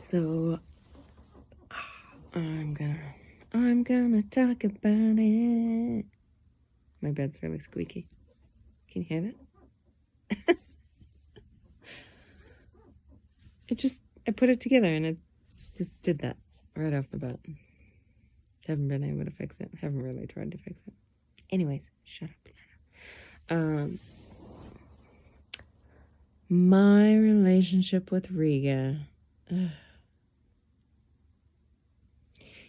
So I'm gonna talk about it. My bed's really squeaky. Can you hear that? I put it together and it just did that right off the bat. Haven't been able to fix it. Haven't really tried to fix it. Anyways, shut up. My relationship with Riga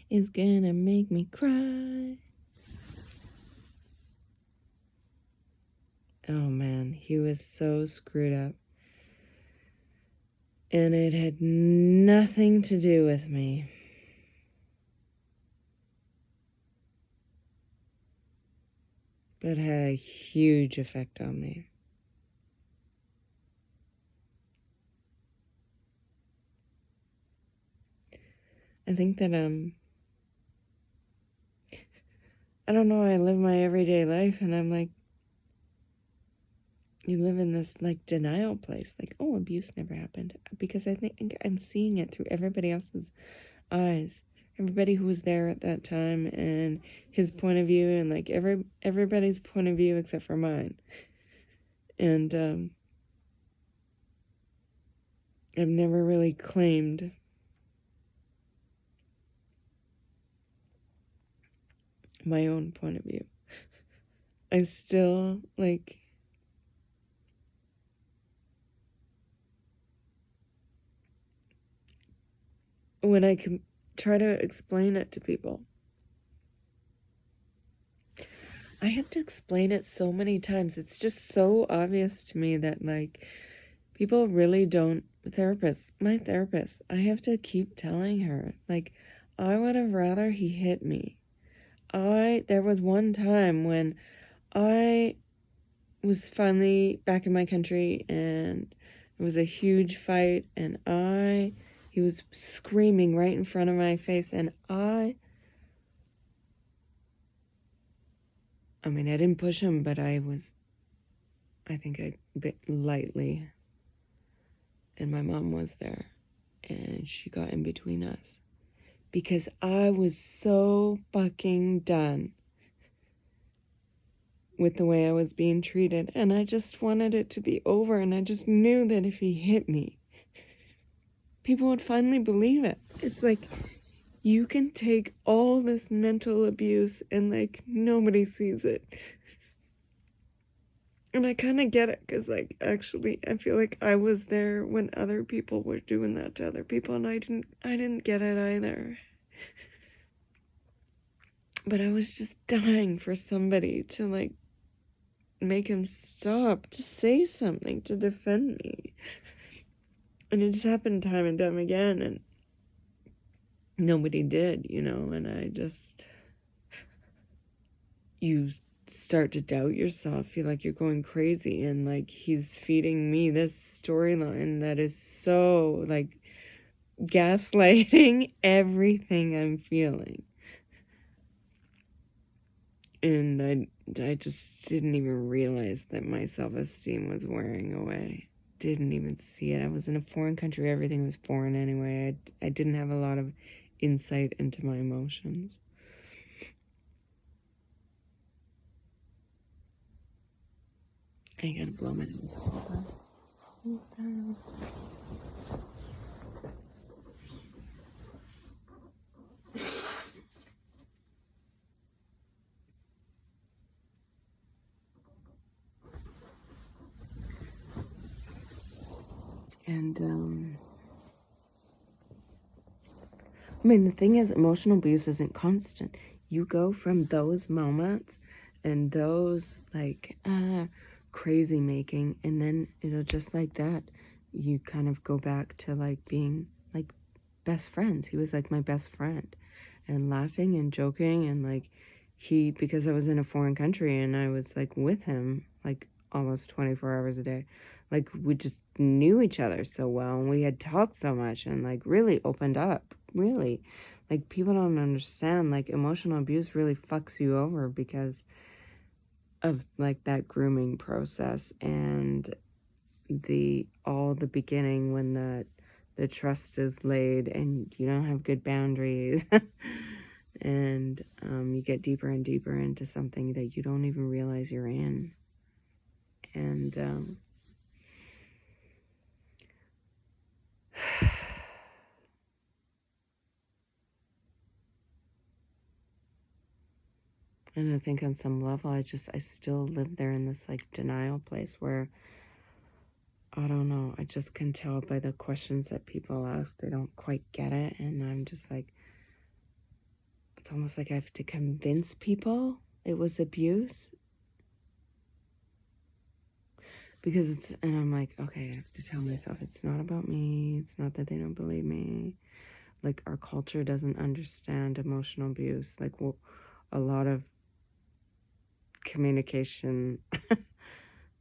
is gonna make me cry. Oh man, he was so screwed up. And it had nothing to do with me. But it had a huge effect on me. I think that, I don't know, I live my everyday life and I'm like, you live in this, like, denial place. Like, oh, abuse never happened. Because I think I'm seeing it through everybody else's eyes. Everybody who was there at that time and his point of view and, like, everybody's point of view except for mine. And, I've never really claimed my own point of view. I still, like, when I can try to explain it to people, I have to explain it so many times. It's just so obvious to me that, like, people really don't, my therapist, I have to keep telling her, like, I would have rather he hit me. There was one time when I was finally back in my country and it was a huge fight and he was screaming right in front of my face and I didn't push him, but I think I bit lightly and my mom was there and she got in between us because I was so fucking done with the way I was being treated and I just wanted it to be over and I just knew that if he hit me, people would finally believe it. It's like, you can take all this mental abuse and, like, nobody sees it. And I kind of get it because, like, actually, I feel like I was there when other people were doing that to other people and I didn't get it either. But I was just dying for somebody to, like, make him stop, to say something, to defend me. And it just happened time and time again and nobody did, and you start to doubt yourself, feel like you're going crazy, and, like, he's feeding me this storyline that is so, like, gaslighting everything I'm feeling. And I just didn't even realize that my self-esteem was wearing away. Didn't even see it. I was in a foreign country. Everything was foreign anyway. I didn't have a lot of insight into my emotions. I gotta blow my nose. Hold on. And the thing is, emotional abuse isn't constant. You go from those moments and those, like, crazy making, and then it'll just like that. You kind of go back to, like, being, like, best friends. He was, like, my best friend. And laughing and joking and, like, because I was in a foreign country and I was, like, with him, like, almost 24 hours a day. Like, we just knew each other so well and we had talked so much and, like, really opened up. Really, like, people don't understand, like, emotional abuse really fucks you over because of, like, that grooming process and the beginning when the the trust is laid and you don't have good boundaries. And you get deeper and deeper into something that you don't even realize you're in. And and I think on some level, I still live there in this like denial place where, I don't know, I just can tell by the questions that people ask, they don't quite get it. And I'm just like, it's almost like I have to convince people it was abuse. Because and I'm like, okay, I have to tell myself it's not about me. It's not that they don't believe me. Like, our culture doesn't understand emotional abuse. Like, a lot of communication,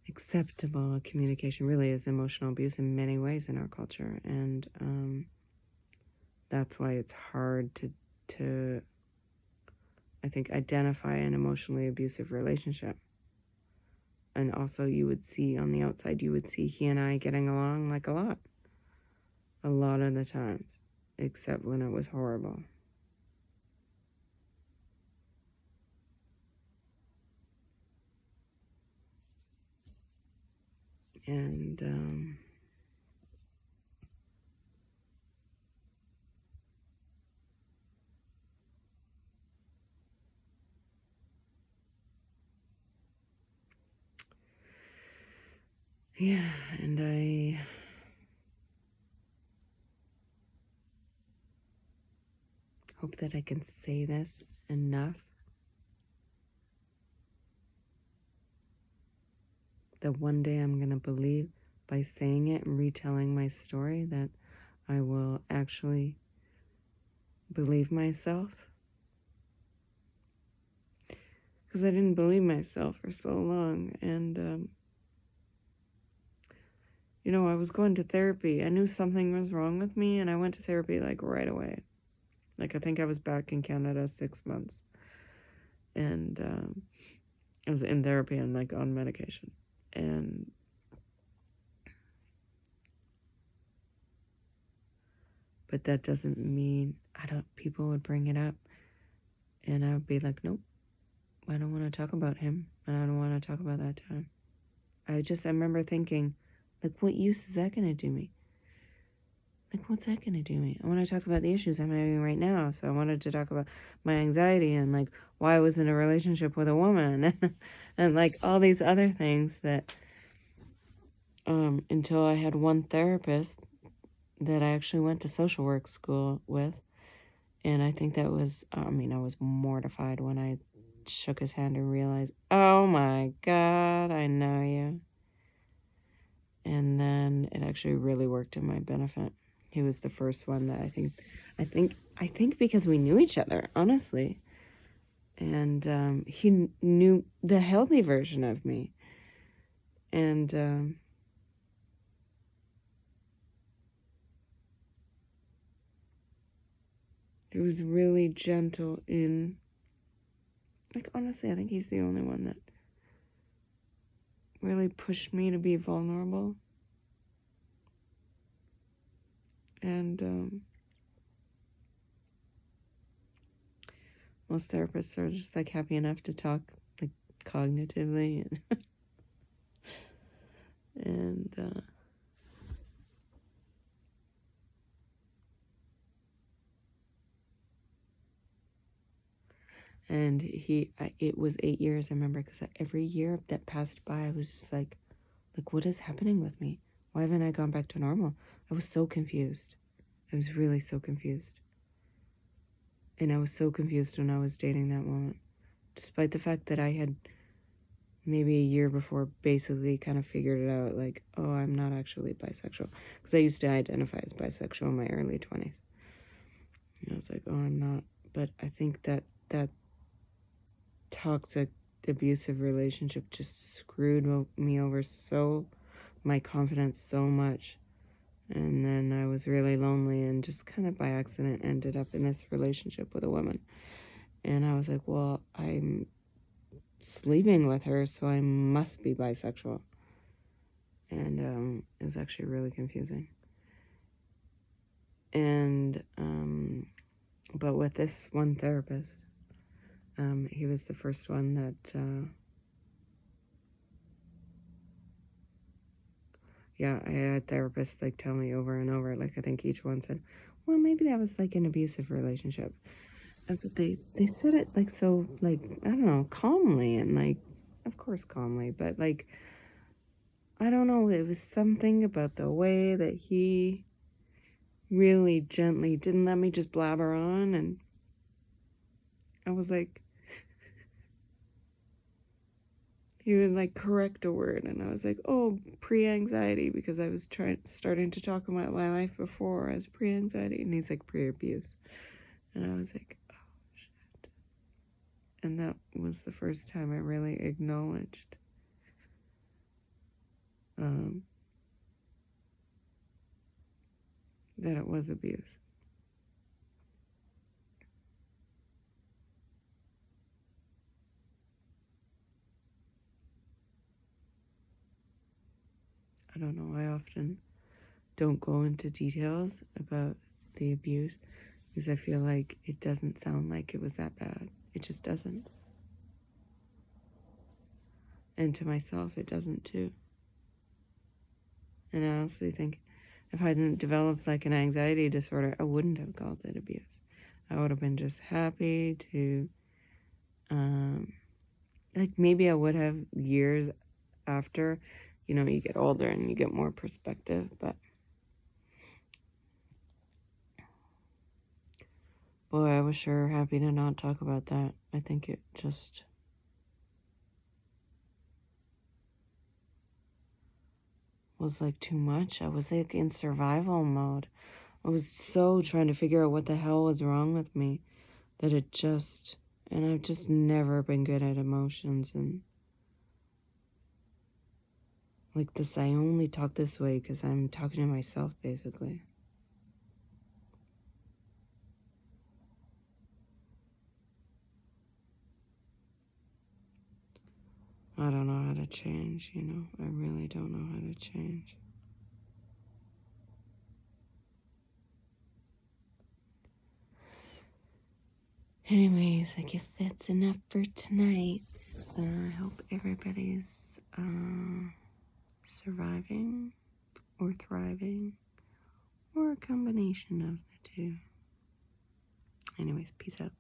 acceptable communication really is emotional abuse in many ways in our culture. And that's why it's hard to, I think, identify an emotionally abusive relationship. And also you would see on the outside, you would see he and I getting along like a lot of the times, except when it was horrible. And yeah, and I hope that I can say this enough that one day I'm going to believe, by saying it and retelling my story, that I will actually believe myself. Because I didn't believe myself for so long. And, you know, I was going to therapy. I knew something was wrong with me, and I went to therapy like right away. Like, I think I was back in Canada 6 months. And I was in therapy and like on medication. But that doesn't mean people would bring it up and I would be like, nope, I don't want to talk about him and I don't want to talk about that time. I remember thinking, like, what use is that going to do me? Like, what's that going to do me? I want to talk about the issues I'm having right now. So I wanted to talk about my anxiety and like why I was in a relationship with a woman and like all these other things that until I had one therapist that I actually went to social work school with. And I think that was, I was mortified when I shook his hand and realized, oh my God, I know you. And then it actually really worked in my benefit. He was the first one that I think because we knew each other, honestly. And he knew the healthy version of me. And he was really gentle in, like, honestly, I think he's the only one that really pushed me to be vulnerable. And most therapists are just like happy enough to talk like cognitively and it was 8 years, I remember, because every year that passed by I was just like what is happening with me? Why haven't I gone back to normal? I was so confused. I was really so confused. And I was so confused when I was dating that woman, despite the fact that I had maybe a year before basically kind of figured it out, like, oh, I'm not actually bisexual, because I used to identify as bisexual in my early 20s. And I was like, oh, I'm not. But I think that toxic, abusive relationship just screwed me over my confidence so much. And then I was really lonely and just kind of by accident ended up in this relationship with a woman. And I was like, well, I'm sleeping with her, so I must be bisexual. And it was actually really confusing. But with this one therapist, he was the first one that, yeah, I had therapists like tell me over and over, like I think each one said, well, maybe that was like an abusive relationship. But they said it like so, like, I don't know, calmly, and like, of course calmly, but like, I don't know, it was something about the way that he really gently didn't let me just blabber on, and I was like, he would like correct a word, and I was like, oh, pre-anxiety, because I was starting to talk about my life before as pre-anxiety, and he's like pre-abuse, and I was like, oh shit. And that was the first time I really acknowledged that it was abuse. I don't know, I often don't go into details about the abuse because I feel like it doesn't sound like it was that bad. It just doesn't. And to myself, it doesn't too. And I honestly think if I hadn't developed like an anxiety disorder, I wouldn't have called it abuse. I would have been just happy to, like maybe I would have years after, you know, you get older and you get more perspective, but boy, I was sure happy to not talk about that. I think it just was like too much. I was like in survival mode. I was so trying to figure out what the hell was wrong with me that it just, and I've just never been good at emotions, and like this, I only talk this way because I'm talking to myself basically. I don't know how to change, you know, I really don't know how to change. Anyways, I guess that's enough for tonight. I hope everybody's surviving or thriving or a combination of the two. Anyways, peace out.